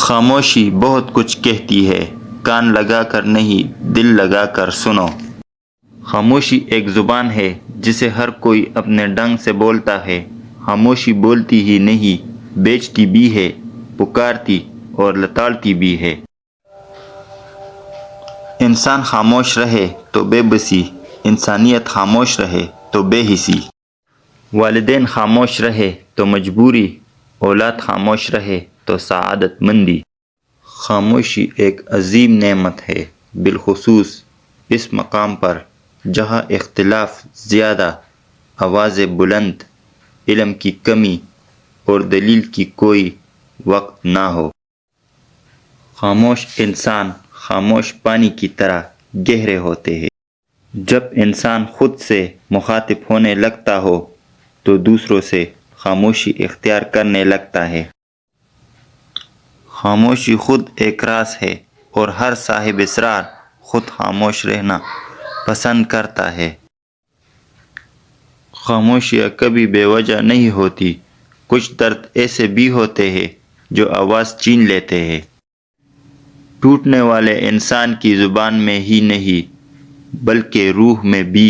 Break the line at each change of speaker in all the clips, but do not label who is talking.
خاموشی بہت کچھ کہتی ہے، کان لگا کر نہیں دل لگا کر سنو۔ خاموشی ایک زبان ہے جسے ہر کوئی اپنے ڈھنگ سے بولتا ہے۔ خاموشی بولتی ہی نہیں، بیچتی بھی ہے، پکارتی اور لتاڑتی بھی ہے۔ انسان خاموش رہے تو بے بسی، انسانیت خاموش رہے تو بے حسی۔ والدین خاموش رہے تو مجبوری، اولاد خاموش رہے تو سعادت مندی۔ خاموشی ایک عظیم نعمت ہے، بالخصوص اس مقام پر جہاں اختلاف زیادہ، آوازیں بلند، علم کی کمی اور دلیل کی کوئی وقت نہ ہو۔ خاموش انسان خاموش پانی کی طرح گہرے ہوتے ہیں۔ جب انسان خود سے مخاطب ہونے لگتا ہو تو دوسروں سے خاموشی اختیار کرنے لگتا ہے۔ خاموشی خود ایک راز ہے اور ہر صاحب اسرار خود خاموش رہنا پسند کرتا ہے۔ خاموشیاں کبھی بے وجہ نہیں ہوتی، کچھ درد ایسے بھی ہوتے ہیں جو آواز چھین لیتے ہیں۔ ٹوٹنے والے انسان کی زبان میں ہی نہیں بلکہ روح میں بھی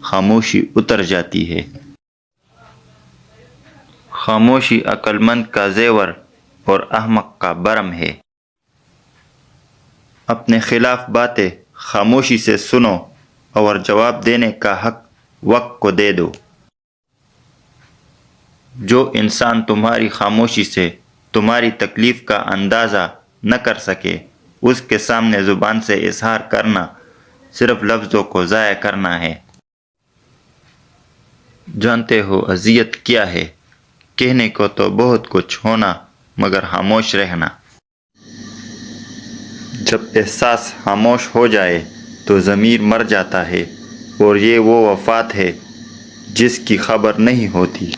خاموشی اتر جاتی ہے۔ خاموشی عقل مند کا زیور اور احمق کا برم ہے۔ اپنے خلاف باتیں خاموشی سے سنو اور جواب دینے کا حق وقت کو دے دو۔ جو انسان تمہاری خاموشی سے تمہاری تکلیف کا اندازہ نہ کر سکے، اس کے سامنے زبان سے اظہار کرنا صرف لفظوں کو ضائع کرنا ہے۔ جانتے ہو اذیت کیا ہے؟ کہنے کو تو بہت کچھ ہونا مگر خاموش رہنا۔ جب احساس خاموش ہو جائے تو ضمیر مر جاتا ہے، اور یہ وہ وفات ہے جس کی خبر نہیں ہوتی۔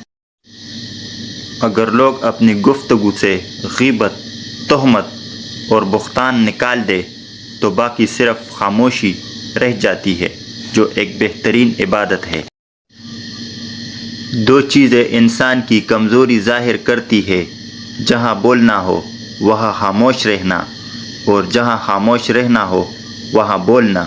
اگر لوگ اپنی گفتگو سے غیبت، تہمت اور بہتان نکال دے تو باقی صرف خاموشی رہ جاتی ہے، جو ایک بہترین عبادت ہے۔ دو چیزیں انسان کی کمزوری ظاہر کرتی ہے، جہاں بولنا ہو وہاں خاموش رہنا، اور جہاں خاموش رہنا ہو وہاں بولنا۔